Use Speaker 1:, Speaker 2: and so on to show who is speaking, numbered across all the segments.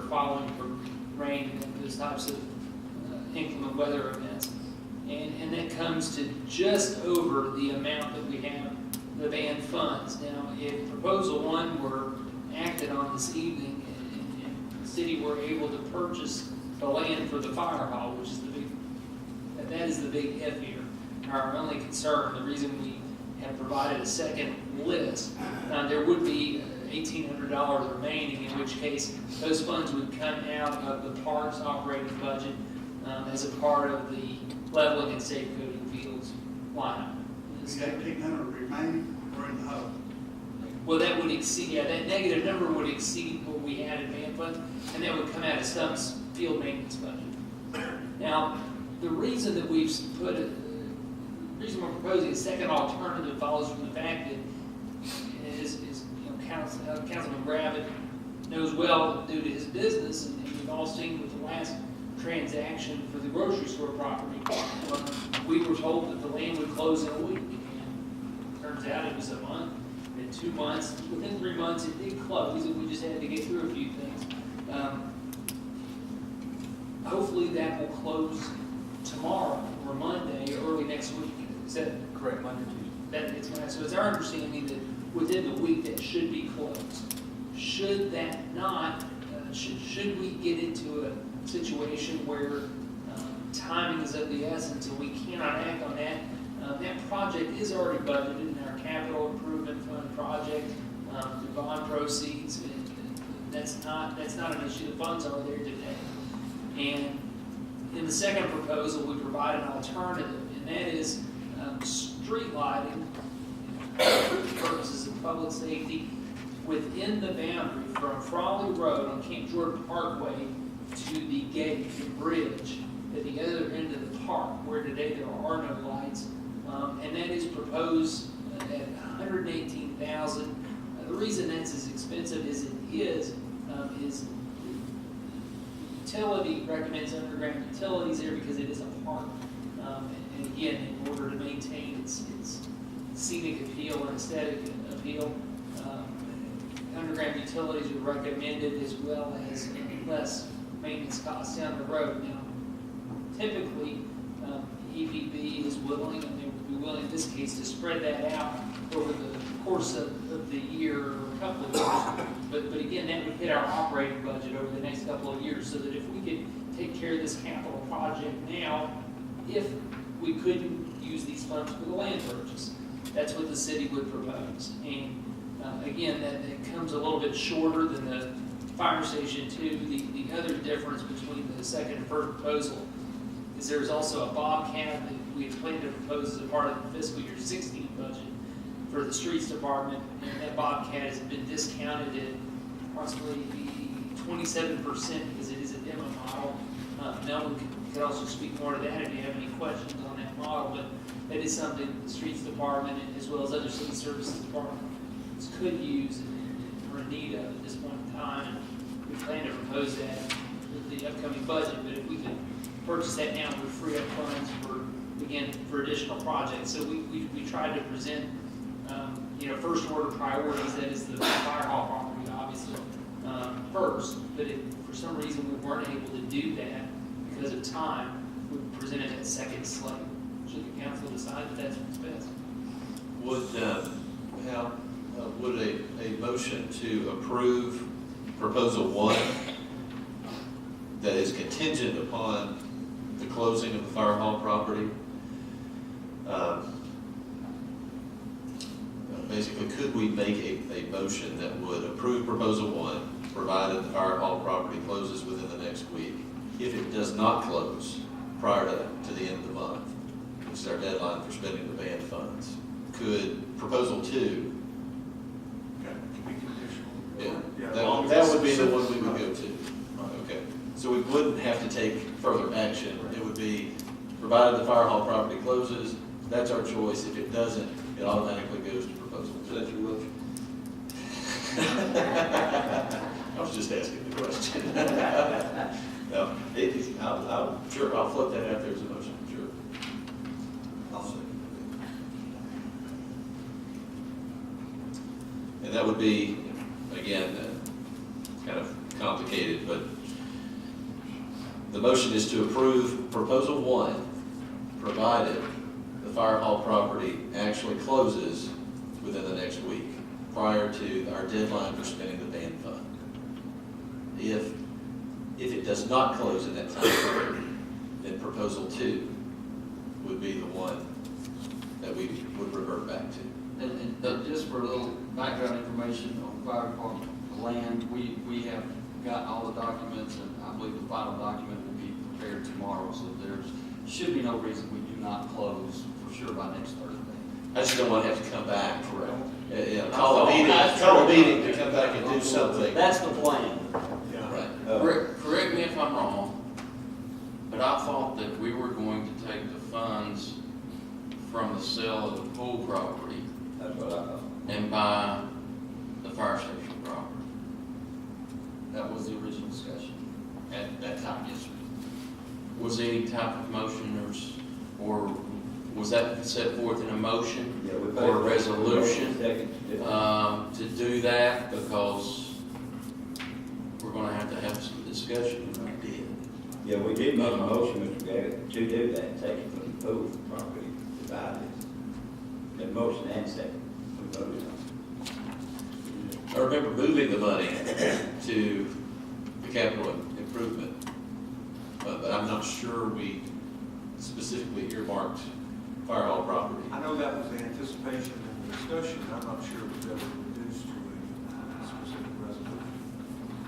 Speaker 1: following for rain and those types of inclement weather events. And that comes to just over the amount that we have the band funds. Now, if proposal one were acted on this evening and the city were able to purchase the land for the fire hall, which is that is the big if here. Our only concern, the reason we have provided a second list, there would be $1,800 remaining, in which case those funds would come out of the parks operating budget as a part of the leveling and safeguarding fields line item.
Speaker 2: Is the 1,800 remaining or in the hole?
Speaker 1: Well, that would exceed, yeah, that negative number would exceed what we had in band fund, and that would come out of Stump's field maintenance budget. Now, the reason that we've put it, the reason we're proposing a second alternative follows from the fact that Councilman Gravitt knows well due to his business, and we've all seen with the last transaction for the grocery store property, we were told that the land would close in a week. And turns out it was a month, and 2 months. Within 3 months, it did close, and we just had to get through a few things. Hopefully that will close tomorrow or Monday or early next week. Is that
Speaker 3: Correct, Monday, Tuesday.
Speaker 1: so it's our understanding that within the week that should be closed. Should that not, should we get into a situation where timing is of the essence and we cannot act on that, that project is already budgeted in our capital improvement fund project, the bond proceeds, and that's not an issue. The funds are there today. And in the second proposal, we provide an alternative, and that is street lighting for purposes of public safety within the boundary from Frawley Road on Camp Jordan Parkway to the gate and bridge at the other end of the park, where today there are no lights, and that is proposed at $118,000. The reason that's as expensive as it is utility recommends underground utilities there because it is a park, and again, in order to maintain its scenic appeal and aesthetic appeal, underground utilities are recommended, as well as less maintenance costs down the road. Now, typically, EPB is willing, and they would be willing in this case, to spread that out over the course of the year or a couple of years. But again, that would hit our operating budget over the next couple of years, so that if we could take care of this capital project now, if we couldn't use these funds for the land purchase, that's what the city would propose. And again, that comes a little bit shorter than the fire station too. The other difference between the second and first proposal is there's also a Bobcat that we had planned to propose as a part of the fiscal year 16 budget for the streets department, and that Bobcat has been discounted at approximately 27% because it is a demo model. Melvin could also speak more to that if you have any questions on that model, but that is something the streets department, as well as other city services departments, could use and are in need of at this point in time. And we plan to propose that with the upcoming budget, but if we could purchase that now, we would free up funds for additional projects. So we tried to present first order priorities, that is the fire hall property, obviously, first, but if for some reason we weren't able to do that because of time, we presented that second slate. Should the council decide that that's what's best?
Speaker 4: Would a motion to approve proposal one that is contingent upon the closing of the fire hall property, basically, could we make a motion that would approve proposal one, provided the fire hall property closes within the next week? If it does not close prior to the end of the month, which is our deadline for spending the band funds, could proposal two, that would be the one we would go to. Okay, so we wouldn't have to take further action. It would be, provided the fire hall property closes, that's our choice. If it doesn't, it automatically goes to proposal two.
Speaker 3: Is that your motion?
Speaker 4: I was just asking the question. No, I'll float that out there as a motion, sure.
Speaker 2: I'll say.
Speaker 4: And that would be, again, kind of complicated, but The motion is to approve proposal one, provided the fire hall property actually closes within the next week, prior to our deadline for spending the band fund. If it does not close in that time period, then proposal two would be the one that we would revert back to.
Speaker 3: And just for a little background information on the fire department land, we have got all the documents, and I believe the final document will be prepared tomorrow, so there should be no reason we do not close for sure by next Thursday.
Speaker 4: I just don't want to have to come back.
Speaker 3: Correct.
Speaker 4: Call a meeting to come back and do something.
Speaker 3: That's the plan.
Speaker 4: Right.
Speaker 5: Correct me if I'm wrong, but I thought that we were going to take the funds from the sale of the pool property
Speaker 6: That's what I thought.
Speaker 5: and buy the fire station property.
Speaker 3: That was the original discussion at that time, yes, sir.
Speaker 5: Was any type of motion or was that set forth in a motion
Speaker 6: Yeah, we
Speaker 5: or a resolution
Speaker 6: Second.
Speaker 5: to do that? Because we're gonna have to have some discussion. We did.
Speaker 6: Yeah, we did make a motion, Mr. Garrett, to do that, take it from the pool property, divide it. The motion and second, we voted on.
Speaker 4: I remember moving the money to the capital improvement, but I'm not sure we specifically earmarked fire hall property.
Speaker 7: I know that was the anticipation and the discussion, I'm not sure it was ever reduced to a specific resolution.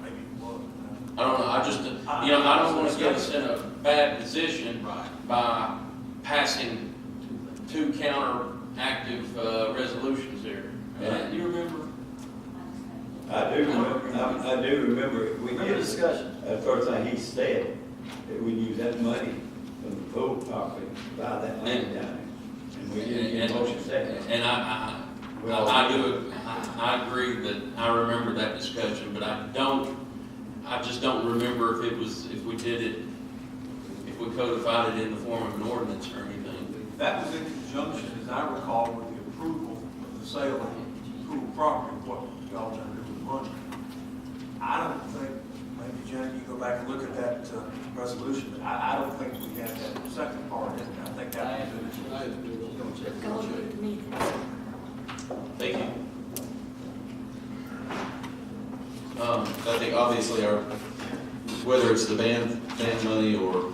Speaker 7: Maybe it was.
Speaker 5: I don't know, I just, I don't wanna get us in a bad position by passing two counteractive resolutions here.
Speaker 3: And you remember
Speaker 6: I do remember, we
Speaker 3: the
Speaker 6: did,
Speaker 3: discussion?
Speaker 6: the first thing he said, that we use that money from the pool property to buy that land down there. And we did get a motion second.
Speaker 5: And I agree that I remember that discussion, but I just don't remember if we did it, if we codified it in the form of an ordinance or anything.
Speaker 7: That was in conjunction, as I recall, with the approval of the sale of the pool property, what y'all gonna do with the money. I don't think, maybe Janet, you go back and look at that resolution, but I don't think we had that second part in there. I think that was in.
Speaker 8: Go with me.
Speaker 4: Thank you. I think obviously whether it's the band money or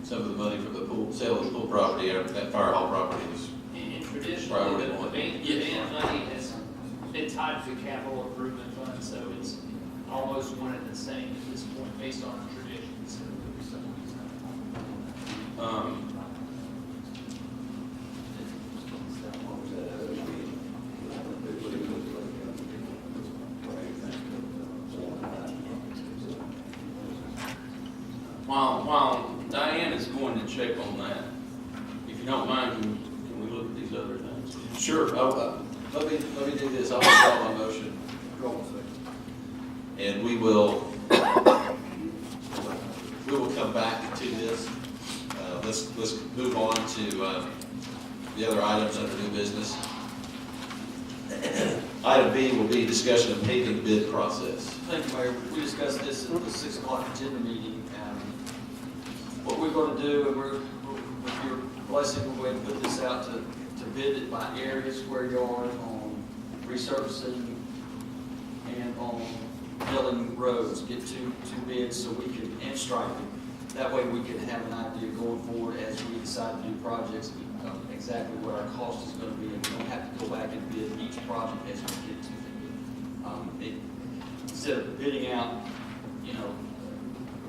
Speaker 4: some of the money from the pool, sale of the pool property or that fire hall property is
Speaker 1: And traditionally,
Speaker 4: Priority
Speaker 1: the
Speaker 4: one.
Speaker 1: band money has been tied to the capital improvement fund, so it's almost one and the same at this point, based on traditions.
Speaker 6: What was that other meeting?
Speaker 5: While Diane is going to check on that, if you don't mind, can we look at these other things?
Speaker 4: Sure. Let me do this. I'll withdraw my motion. And we will come back to this. Let's move on to the other items under new business. Item B will be discussion of paving bid process.
Speaker 3: Thank you, Mayor. We discussed this at the 6 o'clock agenda meeting. What we're going to do, and with your blessing, we're going to put this out to bid it by area, square yard, on resurfacing and on filling roads. Get two bids so we can, and striping. That way we can have an idea going forward as we decide to do projects, exactly what our cost is going to be, and we don't have to go back and bid each project as we get to it. Instead of bidding out,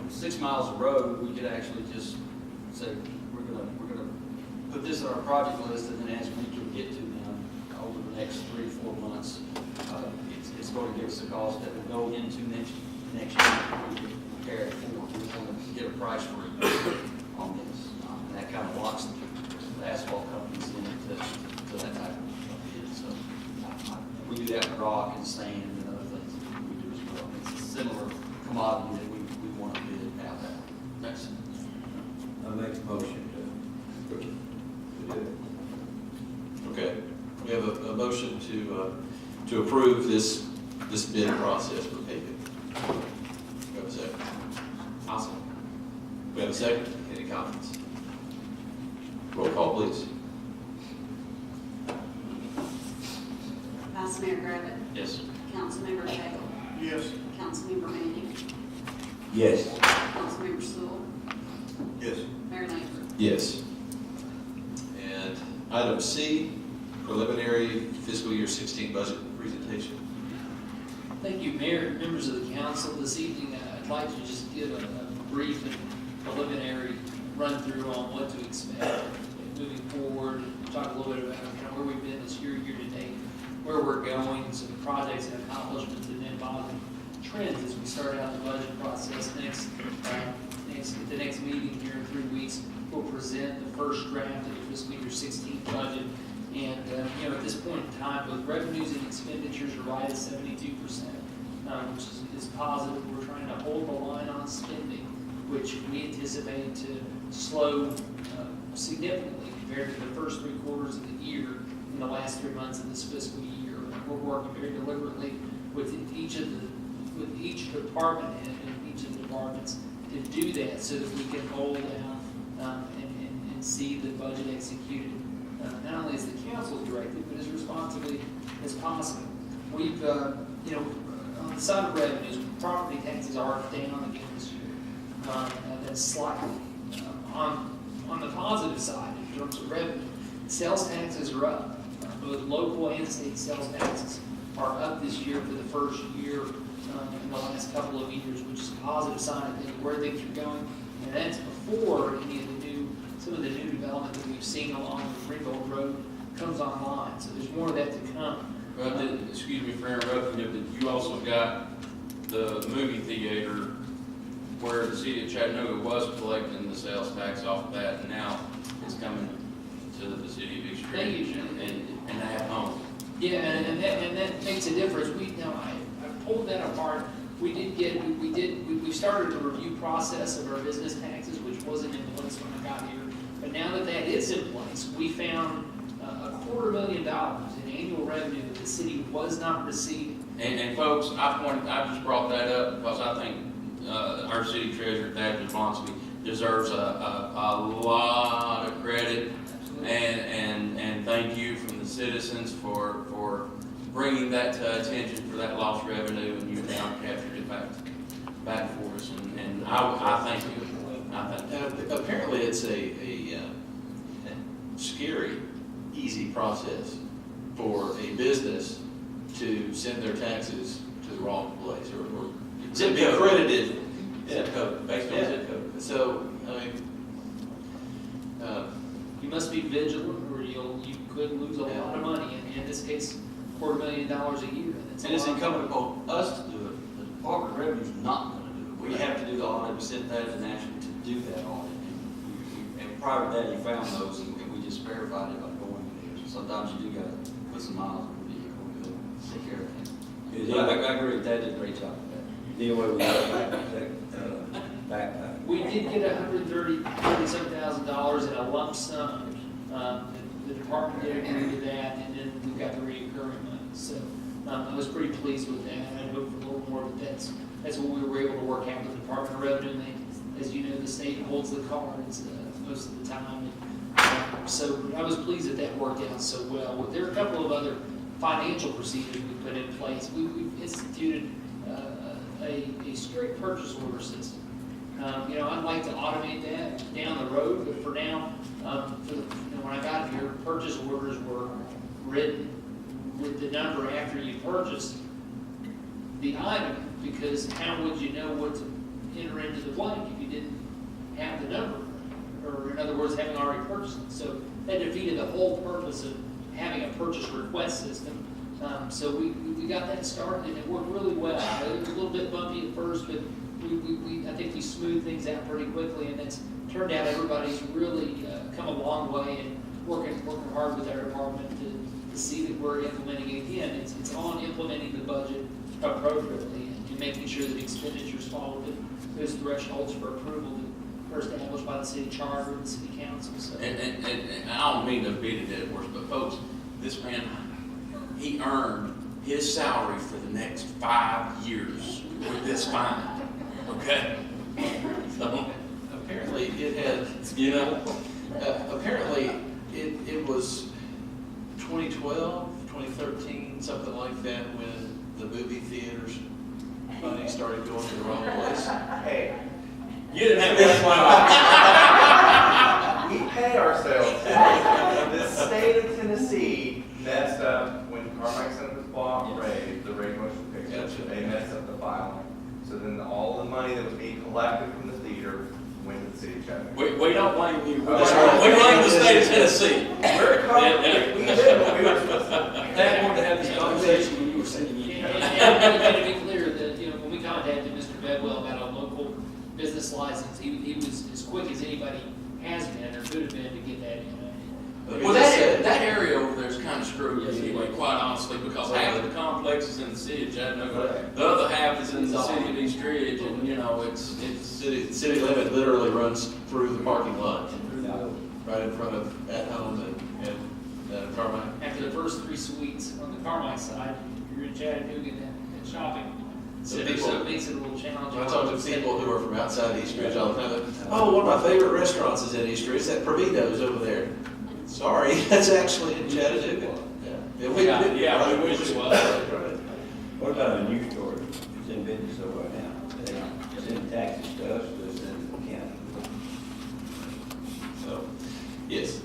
Speaker 3: 6 miles of road, we could actually just say, we're gonna put this on our project list, and then as we can get to them over the next 3 to 4 months, it's going to give us a cost that will go into next year. We can prepare it for, we want to get a price for it on this. And that kind of locks the asphalt companies into that type of bid. So we do that with rock and sand and other things that we do as well. It's a similar commodity that we want to bid out there.
Speaker 5: That's,
Speaker 6: I make a motion to do it.
Speaker 4: Okay. We have a motion to approve this bid process for paving. Do we have a second?
Speaker 3: I'll
Speaker 4: a second? Any comments? Roll call, please.
Speaker 8: Vice Mayor Griffin.
Speaker 5: Yes.
Speaker 8: Councilmember Cagle.
Speaker 2: Yes.
Speaker 8: Councilmember Manning.
Speaker 6: Yes.
Speaker 8: Councilmember Sewell.
Speaker 2: Yes.
Speaker 8: Mayor Lambert.
Speaker 4: Yes. And item C, preliminary fiscal year 16 budget presentation.
Speaker 1: Thank you, Mayor, members of the council. This evening, I'd like to just give a brief and preliminary run-through on what to expect moving forward, talk a little bit about kind of where we've been this year to date, where we're going, some projects and accomplishments, and then positive trends as we start out the budget process. At the next meeting here in 3 weeks, we'll present the first draft of the fiscal year 16 budget. And, at this point in time, both revenues and expenditures are right at 72%, which is positive. We're trying to hold the line on spending, which we anticipate to slow significantly compared to the first 3 quarters of the year in the last 3 months of this fiscal year. We're working very deliberately with each department head and each of the departments to do that so that we can hold out and see the budget executed. Not only as the council's directed, but as responsibly as possible. We've, on the side of revenues, property taxes are down again this year. That's slightly. On the positive side, in terms of revenue, sales taxes are up. Both local and state sales taxes are up this year for the first year in the last couple of years, which is a positive sign of where things are going. And that's before some of the new development that we've seen along the Ringgold Road comes online. So there's more of that to come.
Speaker 5: Well, excuse me for interrupting you, but you also got the movie theater where the city of Chattanooga was collecting the sales tax off of that, and now it's coming to the city of East
Speaker 1: Thank you,
Speaker 5: Ridge
Speaker 1: Jim.
Speaker 5: and at home.
Speaker 1: Yeah, and that makes a difference. I pulled that apart. We started a review process of our business taxes, which wasn't in place when I got here. But now that is in place, we found $250,000 in annual revenue that the city was not receiving.
Speaker 5: And folks, I just brought that up because I think our city treasurer, Thad Jablonski, deserves a lot of credit. And thank you from the citizens for bringing that to attention for that lost revenue, and you've now captured it back for us. And I thank you. I thank you.
Speaker 4: Apparently, it's a scary, easy process for a business to send their taxes to the wrong place or to be credited.
Speaker 5: Zip code, based on zip code.
Speaker 4: So,
Speaker 1: You must be vigilant, or you could lose a lot of money. And in this case, $250,000 a year. That's
Speaker 3: And it's incumbent upon us to do it. The Department of Revenue's not gonna do it. We have to do the audit. We sent that to National to do that audit. And prior to that, you found those, and we just verified it by going there. So sometimes you do gotta put some miles on the vehicle to take care of it. But I agree, Dad did a great job with that.
Speaker 6: Deal with back.
Speaker 1: We did get $137,000 in a lump sum. The department did agree to that, and then we got the recurring money. So I was pretty pleased with that. I hoped for a little more, but that's what we were able to work out with the Department of Revenue. And they, as you know, the state holds the cards most of the time. And, so I was pleased that worked out so well. There are a couple of other financial procedures we put in place. We've instituted a strict purchase order system. I'd like to automate that down the road, but for now, when I got here, purchase orders were written with the number after you purchased the item, because how would you know what to enter into the blank if you didn't have the number, or in other words, having already purchased it? So that defeated the whole purpose of having a purchase request system. So we got that started, and it worked really well. It was a little bit bumpy at first, but I think we smoothed things out pretty quickly, and it's turned out everybody's really come a long way and working hard with our department to see that we're implementing it again. It's on implementing the budget appropriately and making sure that expenditures follow those thresholds for approval that are established by the city charter and the city council. So.
Speaker 5: And I don't mean to beat a dead horse, but folks, this man, he earned his salary for the next 5 years with this fine. Okay? So,
Speaker 4: apparently apparently it had,
Speaker 5: You know?
Speaker 4: apparently it was 2012, 2013, something like that, when the movie theaters money started going to the wrong place.
Speaker 9: Hey,
Speaker 5: You didn't have to why.
Speaker 9: we pay ourselves. The state of Tennessee messed up when Carmack Center was bought, raised the rate motion pictures.
Speaker 4: Gotcha.
Speaker 9: They messed up the filing. So then all the money that was being collected from the theater went to the city of Chattanooga.
Speaker 5: We don't blame you. We
Speaker 9: That's right.
Speaker 5: blame the state of Tennessee.
Speaker 9: We're covered. We did what we were supposed to.
Speaker 5: Dad wanted to have this conversation when you were sitting in.
Speaker 1: And to be clear, that, you know, when we contacted Mr. Bedwell about a local business license, he was as quick as anybody has been or could have been to get that in.
Speaker 5: Well, that area over there is kind of screwed anyway, quite honestly, because half of the complex is in the city of Chattanooga. The other half is in the city of East Ridge, and, you know, it's.
Speaker 4: City limit literally runs through the parking lot, right in front of At Home and Carmine.
Speaker 1: After the first 3 suites on the Carmine side, you're in Chattanooga and shopping. So it makes it a little challenging.
Speaker 4: When I talk to people who are from outside East Ridge all the time, oh, one of my favorite restaurants is in East Ridge, that Pervito's over there. Sorry, that's actually in Chattanooga. Yeah,
Speaker 5: we wish it was.
Speaker 4: Right.
Speaker 6: What about a new store? It's in business over now. They send taxes to us, but it's in the county.
Speaker 4: So, yes.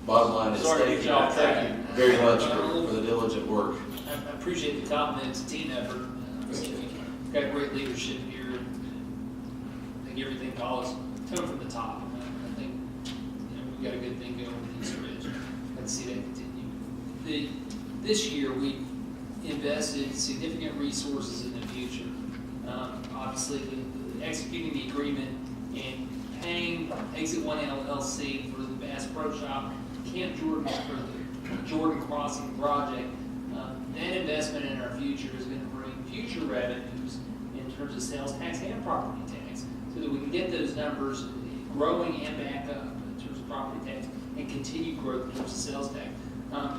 Speaker 4: Bottom line is,
Speaker 5: Sorry to
Speaker 4: thank
Speaker 5: get
Speaker 4: you
Speaker 5: you off track.
Speaker 4: Thank you very much for the diligent work.
Speaker 1: I appreciate the compliment. It's a team effort. We've got great leadership here. And I think everything follows tone from the top. I think, you know, we've got a good thing going with East Ridge. Let's see that continue. This year, we invested significant resources in the future. Obviously, executing the agreement and paying Exit 1 LLC for the Bass Pro Shop, Camp Jordan for the Jordan Crossing project. That investment in our future is going to bring future revenues in terms of sales tax and property tax, so that we can get those numbers growing and back up in terms of property tax and continue growth in terms of sales tax.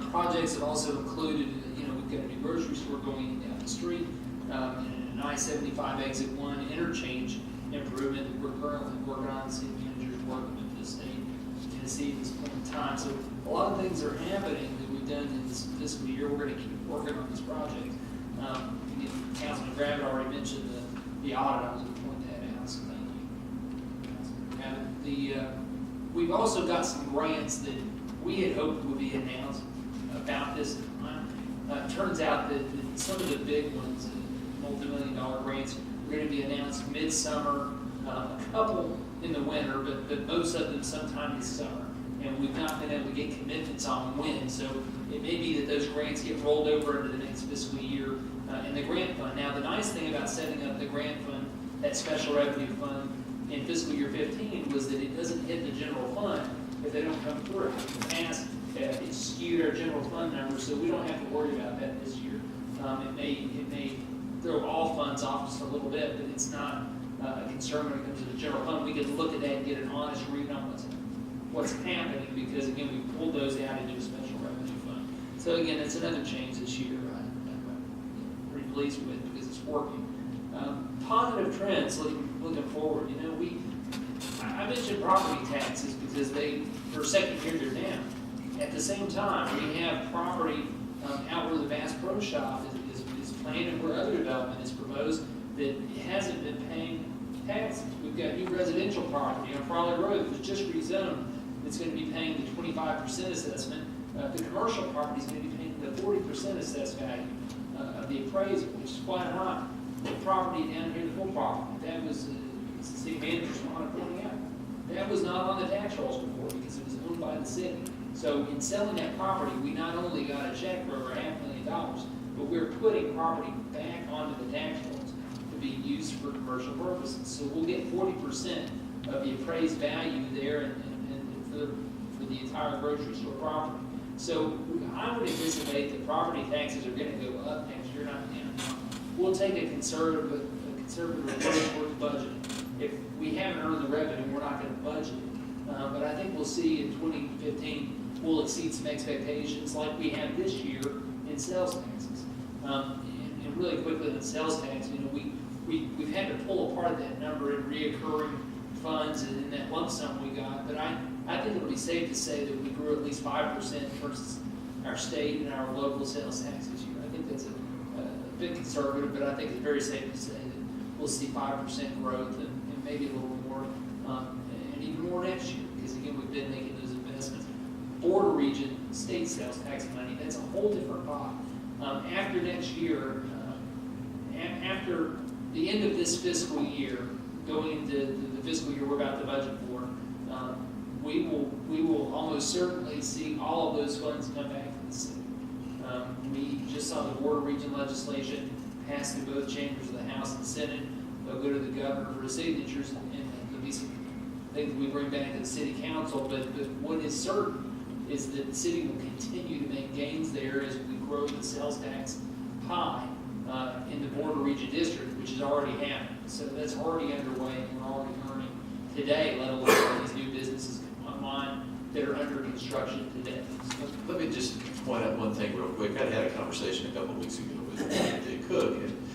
Speaker 1: Projects have also included, you know, we've got a new grocery store going down the street, and an I-75 Exit 1 interchange improvement that we're currently working on. The city manager's working with the state of Tennessee at this point in time. So a lot of things are happening that we've done in this fiscal year. We're going to keep working on this project. Again, Councilman Gravitt already mentioned the audit. I was going to point that out, so thank you, Councilman Gravitt. We've also got some grants that we had hoped would be announced about this time. Turns out that some of the big ones, multi-million-dollar grants, are going to be announced midsummer, a couple in the winter, but most of them sometime this summer. And we've not been able to get commitments on when, so it may be that those grants get rolled over into the next fiscal year in the grant fund. Now, the nice thing about setting up the grant fund, that special revenue fund, in fiscal year 15 was that it doesn't hit the general fund if they don't come through. In the past, it skewed our general fund numbers, so we don't have to worry about that this year. It may throw all funds off just a little bit, but it's not a concern when it comes to the general fund. We can look at that and get an honest read on what's happening, because again, we pulled those out into a special revenue fund. So again, it's another change this year I'm pretty pleased with, because it's working. Positive trends looking forward. You know, I mentioned property taxes because for a second year they're down. At the same time, we have property out where the Bass Pro Shop is planned and where other development is proposed that hasn't been paying taxes. We've got new residential property on Farley Road that was just rezoned. It's going to be paying the 25% assessment. The commercial property is going to be paying the 40% assessed value of the appraisal, which is quite high. The property down here, the full property, that was, the city manager's want to pointing out, that was not on the tax rolls before because it was owned by the city. So in selling that property, we not only got a check for over $500,000, but we're putting property back onto the tax rolls to be used for commercial purposes. So we'll get 40% of the appraised value there and for the entire grocery store property. So I would anticipate that property taxes are going to go up next year, not down. We'll take a conservative approach towards budgeting. If we haven't earned the revenue, we're not going to budget it. But I think we'll see in 2015, we'll exceed some expectations like we have this year in sales taxes. And really quickly, in sales tax, you know, we've had to pull apart that number in reoccurring funds and in that lump sum we got, but I think it'll be safe to say that we grew at least 5% versus our state and our local sales tax this year. I think that's a bit conservative, but I think it's very safe to say that we'll see 5% growth and maybe a little more, and even more next year, because again, we've been making those investments. Border region, state sales tax money, that's a whole different pot. After next year, after the end of this fiscal year, going into the fiscal year we're about to budget for, we will almost certainly see all of those funds come back to the city. We just saw the border region legislation pass through both chambers of the House and Senate. They'll go to the governor for signatures, and there'll be some things we bring back to the city council. But what is certain is that the city will continue to make gains there as we grow the sales tax pie in the border region district, which has already happened. So that's already underway, and we're already earning today, let alone these new businesses online that are under construction today. So,
Speaker 4: Let me just point out one thing real quick. I had a conversation a couple of weeks ago with Dick Cook, and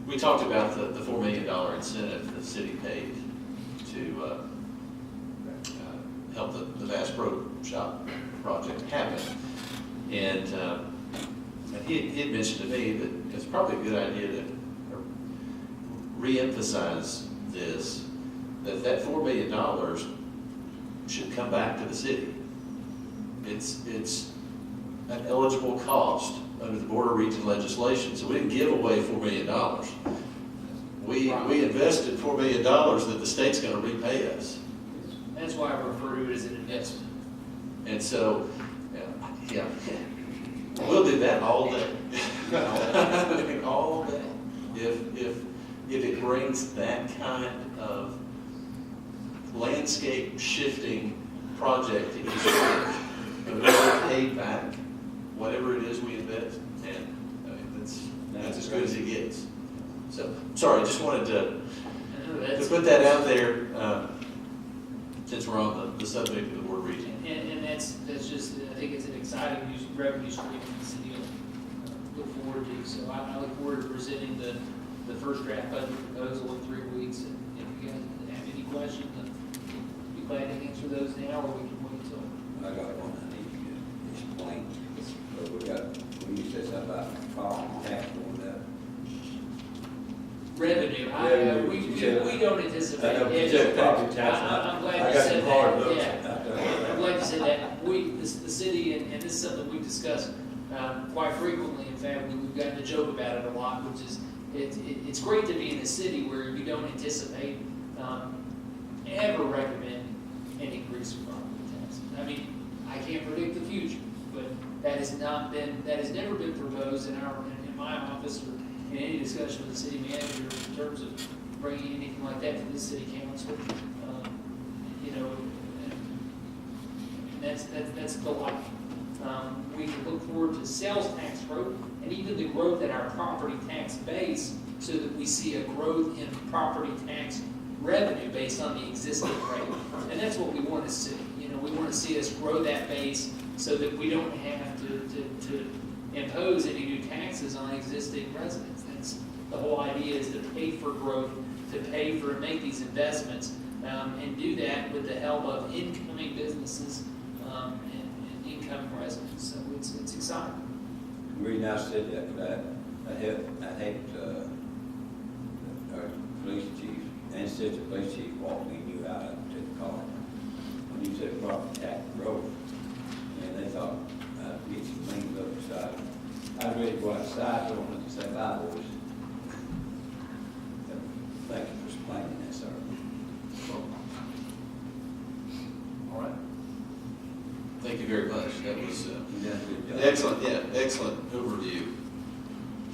Speaker 4: we talked about the $4 million incentive the city paid to help the Bass Pro Shop project happen. And he had mentioned to me that it's probably a good idea to re-emphasize this, that $4 million should come back to the city. It's an eligible cost under the border region legislation, so we didn't give away $4 million. We invested $4 million that the state's going to repay us.
Speaker 1: that's why I refer to it as an investment.
Speaker 4: And so, yeah, we'll do that all day. All day. If it brings that kind of landscape shifting project to East Ridge, and we'll pay back whatever it is we invest, and I mean, that's as good as it gets. So, sorry, just wanted to put that out there, since we're on the subject of the border region.
Speaker 1: And that's just, I think it's an exciting revenue stream that the city will look forward to. So I look forward to presenting the first draft budget proposal in 3 weeks. And if you guys have any questions, I'd be glad to answer those now, or we can wait until.
Speaker 6: I got one I need you to explain. So when you said something about property tax going up.
Speaker 1: Revenue, we don't anticipate.
Speaker 6: I know, you said property tax.
Speaker 1: I'm glad
Speaker 6: I
Speaker 1: you
Speaker 6: got
Speaker 1: said
Speaker 6: some hard
Speaker 1: that,
Speaker 6: looks.
Speaker 1: yeah. I'm glad you said that. The city, and this is something we discuss quite frequently. In fact, we've gotten to joke about it a lot, which is, it's great to be in a city where you don't anticipate ever recommend an increase in property tax. I mean, I can't predict the future, but that has never been proposed in my office or in any discussion with the city manager in terms of bringing anything like that to the city council. You know, and that's the life. We can look forward to sales tax growth and even the growth in our property tax base, so that we see a growth in property tax revenue based on the existing rate. And that's what we want to see. You know, we want to see us grow that base so that we don't have to impose any new taxes on existing residents. That's the whole idea, is to pay for growth, to pay for and make these investments, and do that with the help of incoming businesses and incoming residents. So it's exciting.
Speaker 6: The reason I said that, I hate our police chief and assistant police chief walked me and you out to the car. When you said property tax growth, and they thought I'd get some things up the side. I was ready to go outside, don't want to say bye, boys. Thank you for explaining that, sir.
Speaker 4: All right. Thank you very much. That was
Speaker 6: You done a good job.
Speaker 4: excellent overview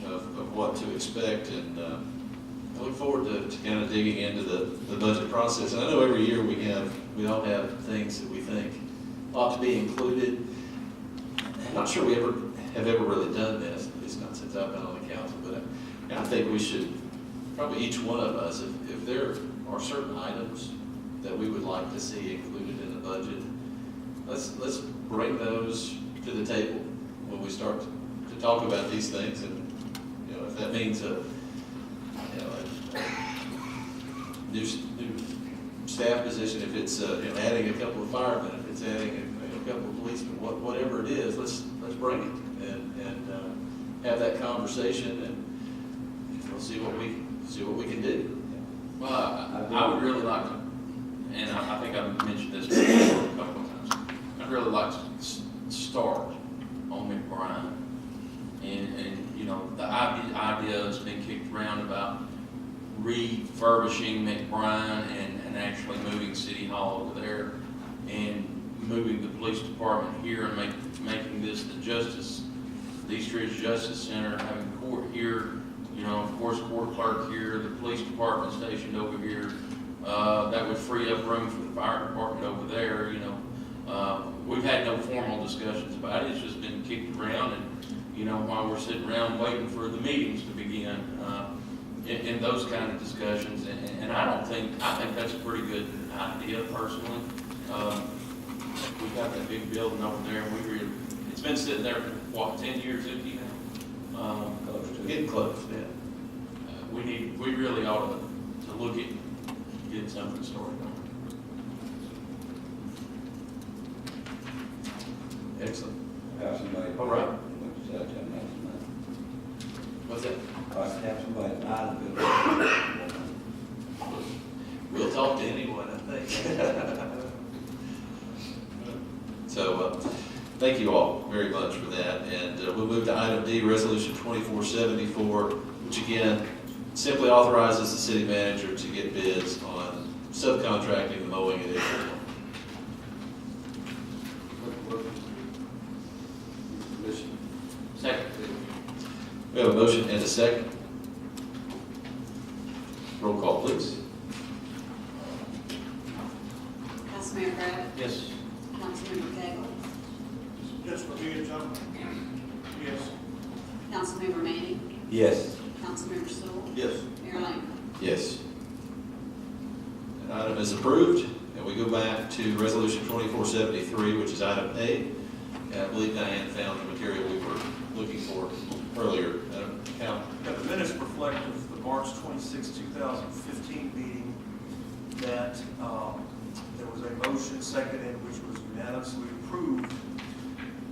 Speaker 4: of what to expect, and I look forward to kind of digging into the budget process. And I know every year we all have things that we think ought to be included. I'm not sure we have ever really done this, at least not since I've been on the council, but I think we should, probably each one of us, if there are certain items that we would like to see included in the budget, let's bring those to the table when we start to talk about these things. And you know, if that means a new staff position, if it's, adding a couple of firemen, if it's adding a couple of policemen, whatever it is, let's bring it and have that conversation and we'll see what we can do.
Speaker 5: Well, I would really like to, and I think I've mentioned this before a couple of times, I'd really like to start on McBride. And, you know, the idea has been kicked around about refurbishing McBride and actually moving City Hall over there and moving the police department here and making this the East Ridge Justice Center, having court here, you know, of course, court clerk here, the police department stationed over here. That would free up room for the fire department over there, you know. We've had no formal discussions about it. It's just been kicked around and, you know, while we're sitting around waiting for the meetings to begin, in those kind of discussions. And I think that's a pretty good idea personally. We've got that big building over there and it's been sitting there for, what, 10 years empty now?
Speaker 4: Getting close, yeah.
Speaker 5: We really ought to look at getting something started on.
Speaker 4: Excellent.
Speaker 6: Have somebody.
Speaker 4: All right.
Speaker 6: What's that, that makes money?
Speaker 4: What's that?
Speaker 6: I have somebody buy the building.
Speaker 4: We'll talk to anyone, I think. So, thank you all very much for that. And we'll move to item D, Resolution 2474, which again simply authorizes the city manager to get bids on subcontracting the mowing at Israel.
Speaker 5: Second.
Speaker 4: We have a motion and a second. Roll call, please.
Speaker 8: Councilmember Bratton?
Speaker 5: Yes.
Speaker 8: Councilmember Cagle?
Speaker 2: Just for bids on, yes.
Speaker 8: Councilmember Manning?
Speaker 6: Yes.
Speaker 8: Councilmember Stoll?
Speaker 2: Yes.
Speaker 8: Mayor Lambert?
Speaker 4: Yes. An item is approved, and we go back to Resolution 2473, which is item A. And I believe Diane found the material we were looking for earlier. Cal?
Speaker 7: Yeah, the minutes reflect of the March 26, 2015 meeting that there was a motion seconded, which was unanimously approved,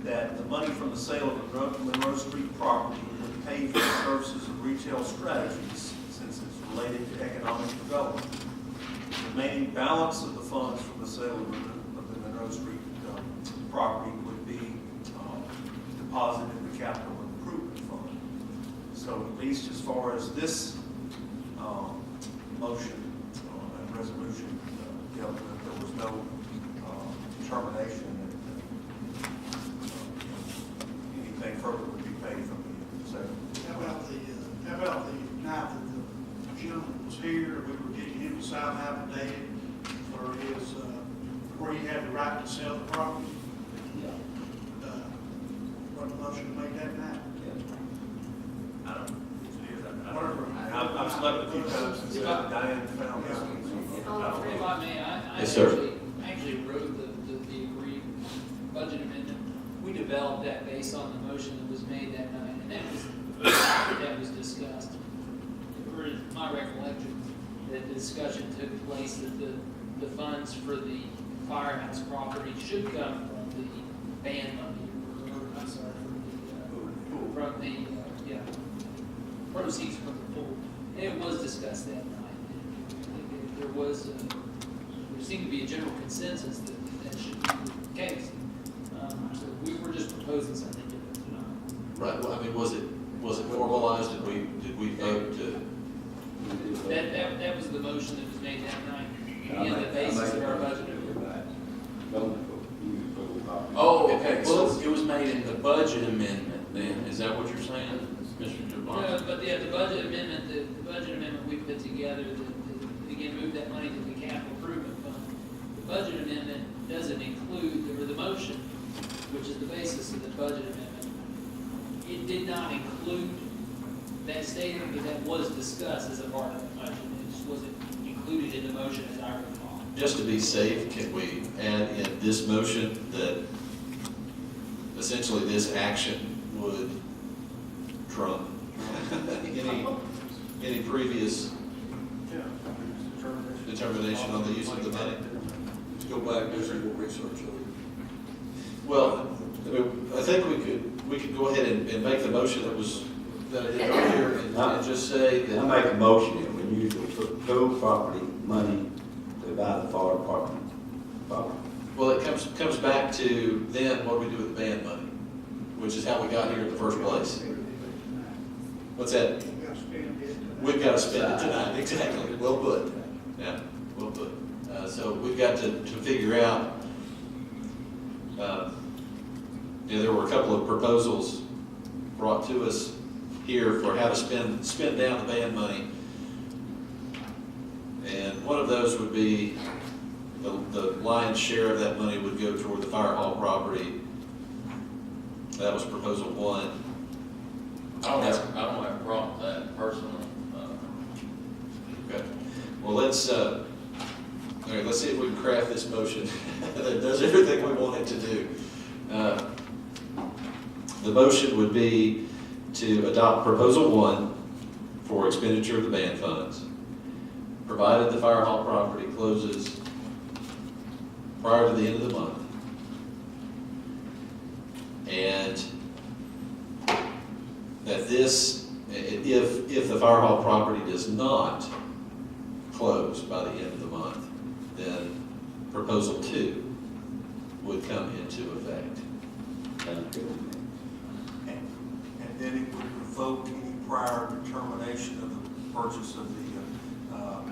Speaker 7: that the money from the sale of the Monroe Street property would pay for the services of Retail Strategies, since it's related to economic development. The remaining balance of the funds from the sale of the Monroe Street property would be deposited in the capital improvement fund. So at least as far as this motion and resolution dealt with, there was no determination that anything further would be paid from the sale.
Speaker 2: How about the night that the gentleman was here, we were getting him to sign an affidavit for his, where he had the right to sell the property? What the motion made that night?
Speaker 7: I don't know. I've slept a few times since Diane found this one.
Speaker 1: If I may, I
Speaker 4: Yes, sir.
Speaker 1: actually wrote the agreed budget amendment. We developed that based on the motion that was made that night, and that was discussed. For my recollection, that the discussion took place that the funds for the firehouse property should come from the band money, or I'm sorry, proceeds from the pool. And it was discussed that night. There seemed to be a general consensus that should be the case. So we were just proposing something different tonight.
Speaker 4: Right, well, I mean, was it formalized, did we vote to?
Speaker 1: That was the motion that was made that night, and the basis of our budget.
Speaker 5: Oh, okay, well, it was made in the budget amendment then, is that what you're saying, Mr. Jablonski?
Speaker 1: But yeah, the budget amendment we put together, again, move that money to the capital improvement fund. The budget amendment doesn't include, or the motion, which is the basis of the budget amendment, it did not include that statement, but that was discussed as a part of the motion. It just wasn't included in the motion as I recall.
Speaker 4: Just to be safe, can we add in this motion that essentially this action would trump any previous determination on the use of the money?
Speaker 3: Let's go back, do some more research on
Speaker 4: Well, I mean, I think we could go ahead and make the motion that I did earlier and just say
Speaker 6: I
Speaker 4: that,
Speaker 6: make a motion that we use the pool property money to buy the fire department property.
Speaker 4: well, it comes back to then what do we do with the band money, which is how we got here in the first place. What's that?
Speaker 2: We gotta spend it.
Speaker 4: We've got to spend it tonight, exactly, well put, yeah, well put. So we've got to figure out, there were a couple of proposals brought to us here for how to spend down the band money. And one of those would be, the lion's share of that money would go toward the fire hall property. That was proposal one.
Speaker 5: I don't have a problem with that personally.
Speaker 4: Okay, well, let's see if we can craft this motion that does everything we want it to do. The motion would be to adopt proposal one for expenditure of the band funds, provided the fire hall property closes prior to the end of the month. And that this, if the fire hall property does not close by the end of the month, then proposal two would come into effect.
Speaker 6: Sounds good.
Speaker 7: And then it would revoke any prior determination of the purchase of the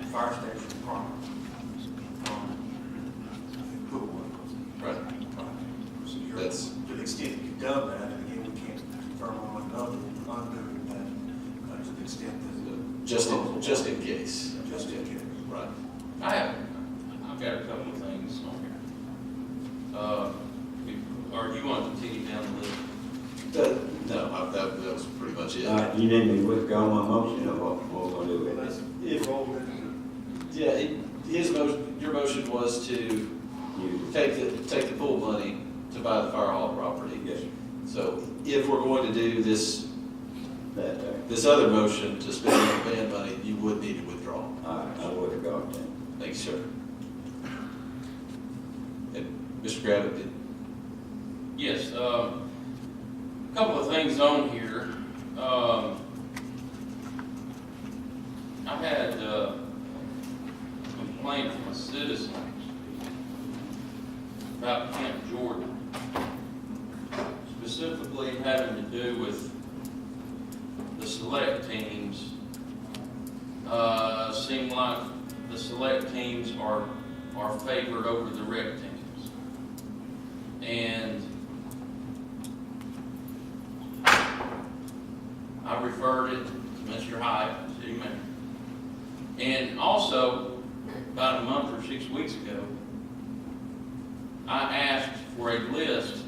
Speaker 7: fire station property from the pool.
Speaker 4: Right.
Speaker 7: So you're,
Speaker 4: That's-
Speaker 7: to the extent you've done that, and again, we can't confirm on undoing that, to the extent that.
Speaker 4: Just in case.
Speaker 7: Just in case.
Speaker 4: Right.
Speaker 5: I've got a couple of things on here. Or you want to continue down the list?
Speaker 4: No, that was pretty much it.
Speaker 6: All right, you need me to withdraw my motion, or what we're gonna do with
Speaker 2: Let's
Speaker 6: it?
Speaker 2: roll it.
Speaker 4: Yeah, your motion was to
Speaker 6: Use it.
Speaker 4: take the pool money to buy the fire hall property.
Speaker 6: Yes, sir.
Speaker 4: So if we're going to do this
Speaker 6: That,
Speaker 4: this other motion to spend the band money, you would need to withdraw.
Speaker 6: all right, I withdraw it then.
Speaker 4: Thanks, sir. And Mr. Gravitt, did
Speaker 5: Yes, a couple of things on here. I had a complaint from a citizen about Camp Jordan, specifically having to do with the select teams. Seem like the select teams are favored over the rec teams. And I referred it to Mr. Hyde, city manager. And also, about a month or 6 weeks ago, I asked for a list,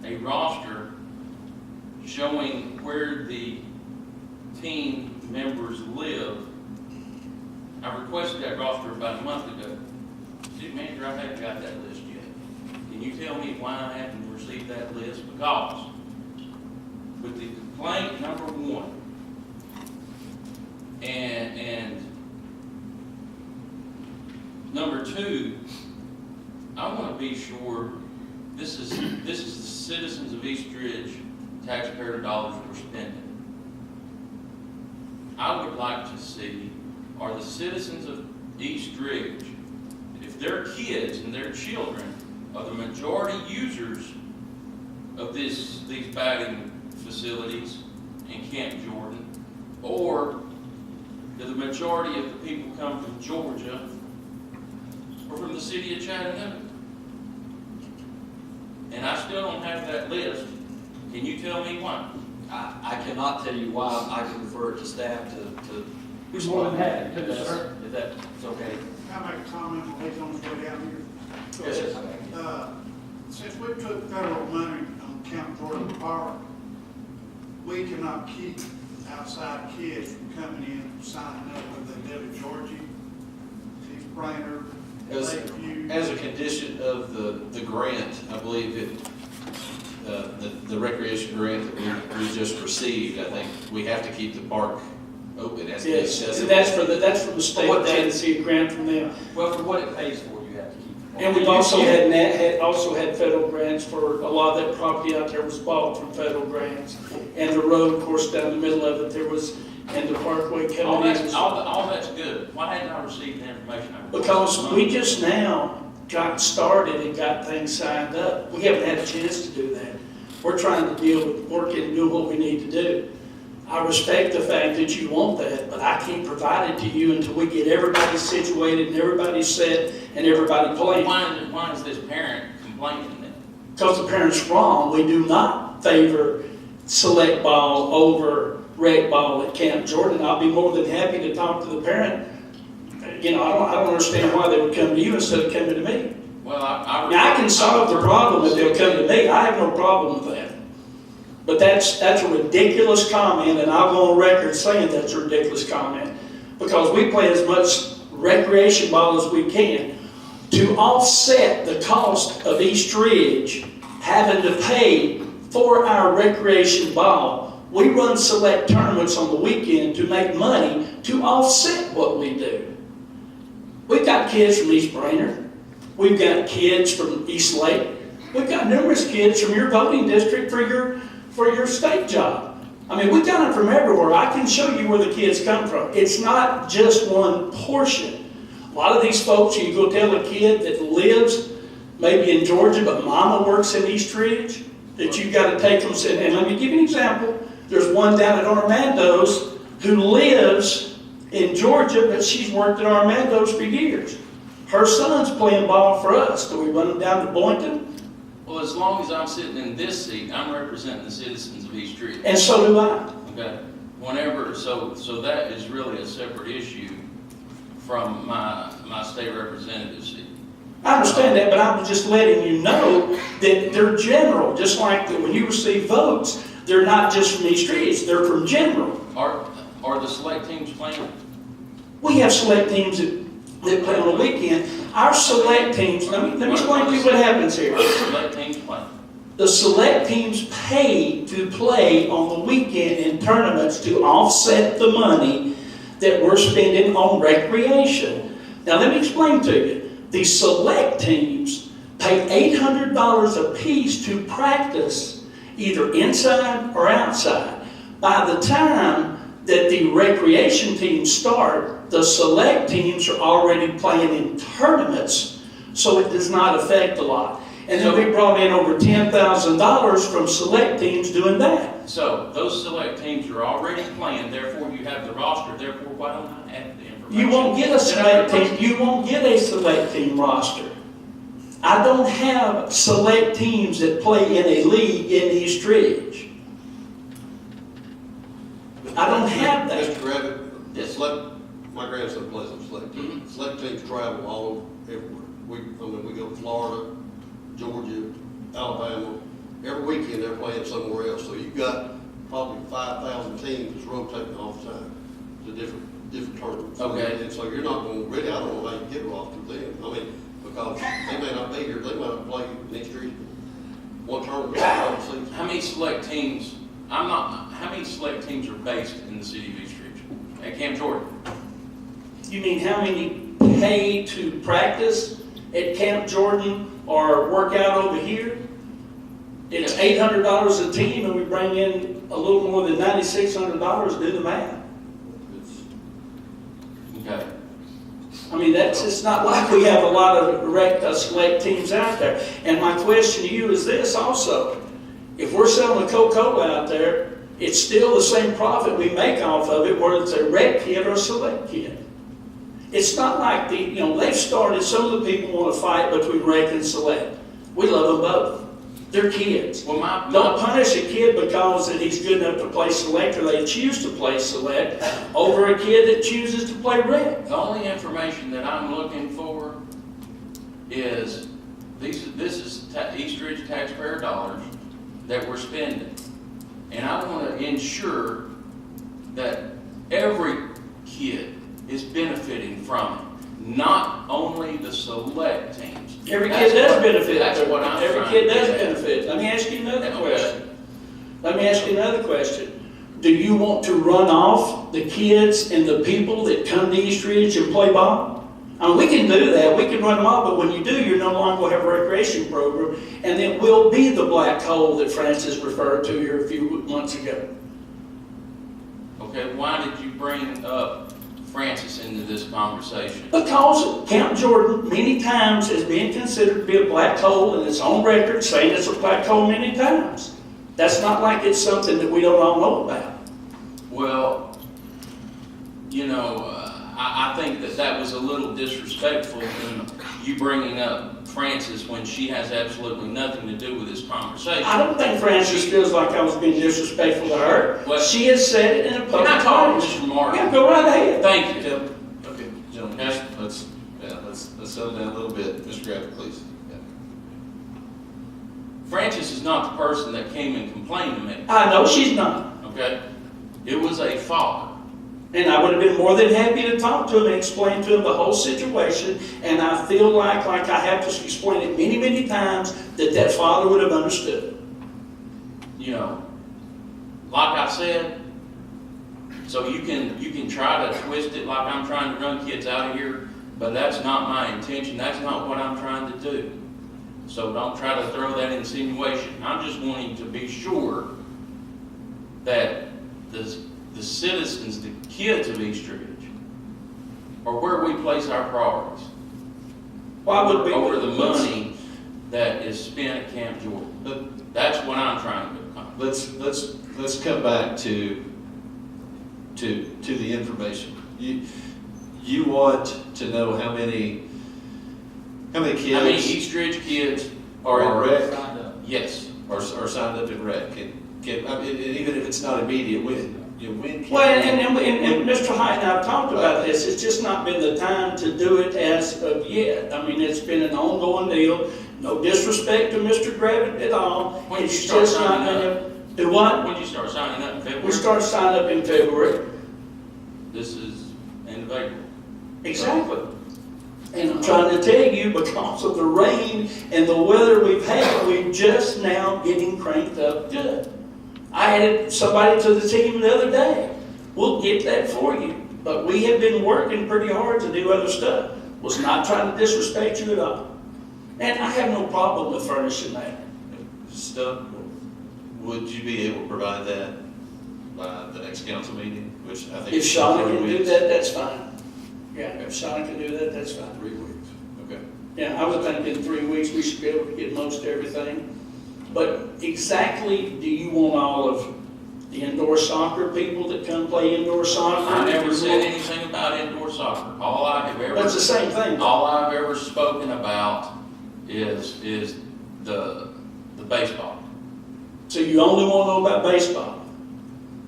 Speaker 5: a roster showing where the team members live. I requested that roster about a month ago. City manager, I haven't got that list yet. Can you tell me why I haven't received that list? Because with the complaint number one, and number two, I want to be sure this is the citizens of East Ridge taxpayer dollars we're spending. I would like to see are the citizens of East Ridge, if their kids and their children are the majority users of these batting facilities in Camp Jordan, or do the majority of the people come from Georgia or from the city of Chattanooga? And I still don't have that list. Can you tell me why?
Speaker 3: I cannot tell you why. I can refer it to staff to.
Speaker 1: We're more than happy to,
Speaker 3: If that's-
Speaker 1: sir.
Speaker 3: If that's okay.
Speaker 2: Can I make a comment on he's on his way down here?
Speaker 3: Yes,
Speaker 2: Since we took federal money on Camp Jordan Park, we cannot keep outside kids from coming in and signing up whether they live in Georgia, East Brainerd, Lakeview.
Speaker 4: as a condition of the grant, I believe the recreation grant that we just received, I think we have to keep the park open so it has to be
Speaker 10: Yes,
Speaker 4: accessible.
Speaker 10: that's from the state of Tennessee, a grant from them.
Speaker 3: Well, for what it pays for, you have to keep it.
Speaker 10: And we've also had federal grants for, a lot of that property out there was bought from federal grants. And the road, of course, down the middle of it, there was, and the parkway
Speaker 5: All
Speaker 10: coming in.
Speaker 5: that's, all that's good. Why hadn't I received the information?
Speaker 10: Because we just now got started and got things signed up. We haven't had a chance to do that. We're trying to deal with working and doing what we need to do. I respect the fact that you want that, but I can't provide it to you until we get everybody situated and everybody set and everybody playing.
Speaker 5: Why is this parent complaining then?
Speaker 10: Because the parent's wrong. We do not favor select ball over rec ball at Camp Jordan. I'll be more than happy to talk to the parent. You know, I don't understand why they would come to you instead of coming to me.
Speaker 5: Well,
Speaker 10: Now, I can solve the problem if they'll come to me. I have no problem with that. But that's a ridiculous comment, and I'll go on record saying that's a ridiculous comment, because we play as much recreation ball as we can. To offset the cost of East Ridge having to pay for our recreation ball, we run select tournaments on the weekend to make money to offset what we do. We've got kids from East Brainerd. We've got kids from East Lake. We've got numerous kids from your voting district for your state job. I mean, we've got them from everywhere. I can show you where the kids come from. It's not just one portion. A lot of these folks, you go tell a kid that lives maybe in Georgia, but mama works in East Ridge, that you've got to take them. And let me give you an example. There's one down at Armando's who lives in Georgia, but she's worked at Armando's for years. Her son's playing ball for us. Do we run them down to Boynton?
Speaker 5: Well, as long as I'm sitting in this seat, I'm representing the citizens of East Ridge.
Speaker 10: And so do I.
Speaker 5: Okay. So that is really a separate issue from my state representative seat.
Speaker 10: I understand that, but I'm just letting you know that they're general, just like that when you receive votes, they're not just from East Ridge, they're from general.
Speaker 5: Are the select teams playing?
Speaker 10: We have select teams that play on the weekend. Our select teams, let me explain to you what happens here.
Speaker 5: Are the select teams playing?
Speaker 10: The select teams pay to play on the weekend in tournaments to offset the money that we're spending on recreation. Now let me explain to you. The select teams pay $800 a piece to practice either inside or outside. By the time that the recreation teams start, the select teams are already playing in tournaments, so it does not affect a lot. And then we brought in over $10,000 from select teams doing that.
Speaker 5: So those select teams are already playing, therefore you have the roster, therefore why don't I have the information?
Speaker 10: You won't get a select team. You won't get a select team roster. I don't have select teams that play in a league in East Ridge. I don't have that.
Speaker 11: Mr. Rabbit, my grandson plays on select teams. Select teams travel all over, everywhere. We go to Florida, Georgia, Alabama. Every weekend they're playing somewhere else. So you've got probably 5,000 teams that's rotating all the time to different tournaments.
Speaker 5: Okay.
Speaker 11: And so you're not going to really, I don't know how you get rostered then. I mean, because they may not be here, they might not play next year. One tournament, one season.
Speaker 5: How many select teams, how many select teams are based in the city of East Ridge? At Camp Jordan?
Speaker 10: You mean how many pay to practice at Camp Jordan or work out over here? It's $800 a team, and we bring in a little more than $9,600. Do the math.
Speaker 5: Okay.
Speaker 10: I mean, it's not like we have a lot of select teams out there. And my question to you is this also. If we're selling a Coca-Cola out there, it's still the same profit we make off of it, whether it's a rec kid or a select kid. It's not like they've started, some of the people want to fight between rec and select. We love them both. They're kids.
Speaker 5: Well,
Speaker 10: Don't punish a kid because that he's good enough to play select or they choose to play select over a kid that chooses to play rec.
Speaker 5: The only information that I'm looking for is this is East Ridge taxpayer dollars that we're spending. And I want to ensure that every kid is benefiting from it, not only the select teams.
Speaker 10: Every kid does benefit.
Speaker 5: That's what I'm
Speaker 10: Every
Speaker 5: trying
Speaker 10: kid
Speaker 5: to
Speaker 10: does
Speaker 5: get at.
Speaker 10: benefit. Let me ask you another
Speaker 5: Okay.
Speaker 10: question. Let me ask you another question. Do you want to run off the kids and the people that come to East Ridge and play ball? I mean, we can do that, we can run them off, but when you do, you're no longer going to have a recreation program, and it will be the black hole that Francis referred to here a few months ago.
Speaker 5: Okay, why did you bring up Francis into this conversation?
Speaker 10: Because Camp Jordan many times has been considered to be a black hole, and it's on record saying it's a black hole many times. That's not like it's something that we don't all know about.
Speaker 5: Well, you know, I think that was a little disrespectful in you bringing up Francis when she has absolutely nothing to do with this conversation.
Speaker 10: I don't think Francis feels like I was being disrespectful to her.
Speaker 5: Well,
Speaker 10: She has said it in a
Speaker 5: You're
Speaker 10: public
Speaker 5: not talking,
Speaker 10: place.
Speaker 5: Mr. Martin.
Speaker 10: Yeah, go right ahead.
Speaker 5: Thank you.
Speaker 4: Okay, gentlemen,
Speaker 5: Okay.
Speaker 4: let's settle down a little bit. Mr. Gravitt, please. Yeah.
Speaker 5: Francis is not the person that came and complained to me,
Speaker 10: I know she's not.
Speaker 5: okay? It was a father.
Speaker 10: And I would have been more than happy to talk to him and explain to him the whole situation. And I feel like I have to explain it many, many times that father would have understood.
Speaker 5: You know, like I said, so you can try to twist it like I'm trying to run kids out of here, but that's not my intention. That's not what I'm trying to do. So don't try to throw that insinuation. I'm just wanting to be sure that the citizens, the kids of East Ridge, are where we place our priorities.
Speaker 10: Why would we?
Speaker 5: Over the money that is spent at Camp Jordan. That's what I'm trying to accomplish.
Speaker 4: Let's come back to the information. You want to know how many kids
Speaker 5: How many East Ridge kids
Speaker 4: are in rec?
Speaker 1: Signed up.
Speaker 5: Yes.
Speaker 4: Are signed up in rec? I mean, even if it's not immediate, when can?
Speaker 10: Well, and Mr. Hyde and I have talked about this. It's just not been the time to do it as of yet. I mean, it's been an ongoing deal. No disrespect to Mr. Gravitt at all.
Speaker 5: When did you
Speaker 10: It's
Speaker 5: start
Speaker 10: just not
Speaker 5: signing
Speaker 10: been
Speaker 5: up?
Speaker 10: Do what?
Speaker 5: When did you start signing up in February?
Speaker 10: We start signing up in February.
Speaker 5: This is end of April.
Speaker 10: Exactly. And I'm trying to tell you, because of the rain and the weather we've had, we're just now getting cranked up good. I added somebody to the team the other day. We'll get that for you. But we have been working pretty hard to do other stuff. Was not trying to disrespect you at all. And I have no problem with furnishing that.
Speaker 4: Stuff, would you be able to provide that by the next council meeting, which I think.
Speaker 10: If
Speaker 4: is
Speaker 10: Shauna
Speaker 4: 3
Speaker 10: can do
Speaker 4: weeks?
Speaker 10: that, that's fine. Yeah, if Shauna can do that, that's fine.
Speaker 4: 3 weeks, okay.
Speaker 10: Yeah, I would think in 3 weeks we should be able to get most everything. But exactly, do you want all of the indoor soccer people that come play indoor soccer?
Speaker 5: I never said anything about indoor soccer. All I have ever.
Speaker 10: That's the same thing.
Speaker 5: All I've ever spoken about is the baseball.
Speaker 10: So you only want to know about baseball?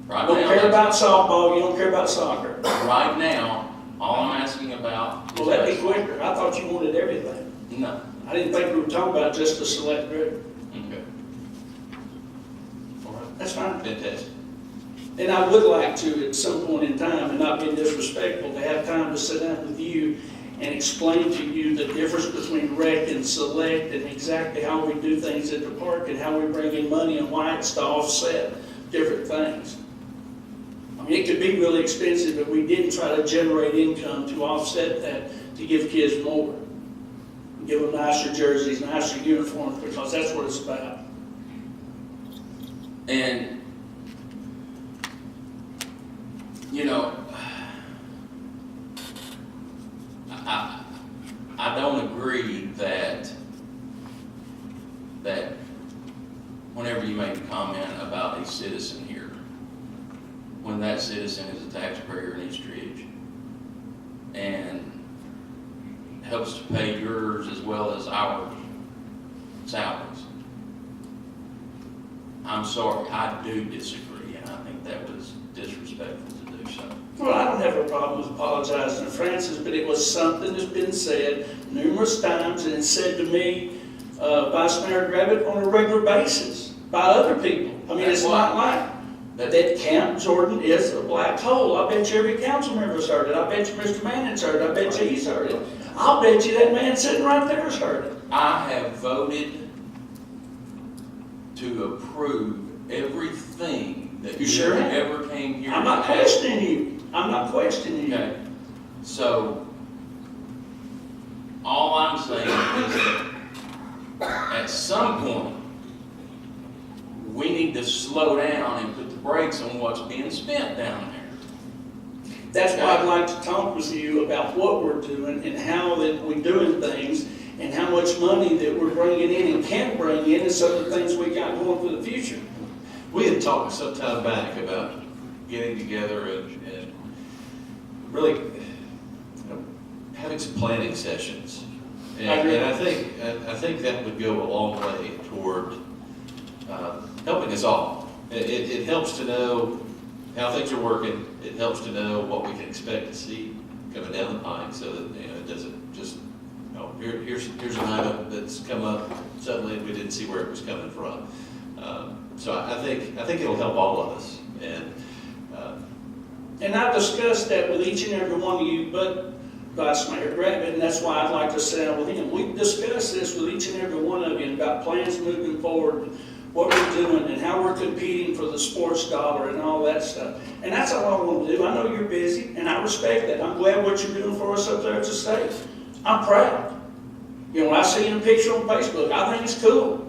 Speaker 5: Right
Speaker 10: You don't
Speaker 5: now,
Speaker 10: care about
Speaker 5: that's-
Speaker 10: softball, you don't care about soccer?
Speaker 5: Right now, all I'm asking about is
Speaker 10: Well, that'd be
Speaker 5: baseball.
Speaker 10: quicker. I thought you wanted everything.
Speaker 5: No.
Speaker 10: I didn't think we were talking about just the select group.
Speaker 5: Okay. All right.
Speaker 10: That's fine.
Speaker 4: Fantastic.
Speaker 10: And I would like to, at some point in time, and not being disrespectful, to have time to sit down with you and explain to you the difference between rec and select and exactly how we do things at the park and how we bring in money and why it's to offset different things. I mean, it could be really expensive, but we didn't try to generate income to offset that, to give kids more. Give them nicer jerseys, nicer uniforms, because that's what it's about.
Speaker 5: And, you know, I don't agree that whenever you make a comment about a citizen here, when that citizen is a taxpayer in East Ridge and helps to pay yours as well as our salaries. I'm sorry, I do disagree, and I think that was disrespectful to do so.
Speaker 10: Well, I don't have a problem with apologizing to Francis, but it was something that's been said numerous times, and it's said to me, Vice Mayor Gravitt, on a regular basis by other people. I mean, it's not like that Camp Jordan is a black hole. I bet you every council member's heard it. I bet you Mr. Manning's heard it. I bet you he's heard it. I'll bet you that man sitting right there has heard it.
Speaker 5: I have voted to approve everything that
Speaker 10: You sure have?
Speaker 5: ever came here.
Speaker 10: I'm not
Speaker 5: and asked-
Speaker 10: questioning you. I'm not questioning you.
Speaker 5: Okay, so, all I'm saying is that at some point, we need to slow down and put the brakes on what's being spent down there.
Speaker 10: That's why I'd like to talk with you about what we're doing and how that we're doing things and how much money that we're bringing in and can bring in and some of the things we got going for the future.
Speaker 4: We had talked some time back about getting together and really, you know, having some planning sessions. And I think that would go a long way toward helping us all. It helps to know how things are working. It helps to know what we can expect to see coming down the pike, so that, you know, it doesn't just, you know, here's an item that's come up suddenly and we didn't see where it was coming from. So I think it'll help all of us.
Speaker 10: And I've discussed that with each and every one of you, but Vice Mayor Gravitt, and that's why I'd like to sit down with him. We've discussed this with each and every one of you about plans moving forward, what we're doing, and how we're competing for the sports dollar and all that stuff. And that's all I want to do. I know you're busy, and I respect that. I'm glad what you're doing for us up there at the state. I'm proud. You know, when I see you in a picture on Facebook, I think it's cool.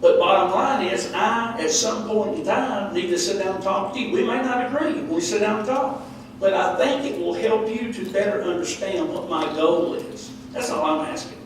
Speaker 10: But bottom line is, I, at some point in time, need to sit down and talk to you. We may not agree when we sit down and talk, but I think it will help you to better understand what my goal is. That's all I'm asking.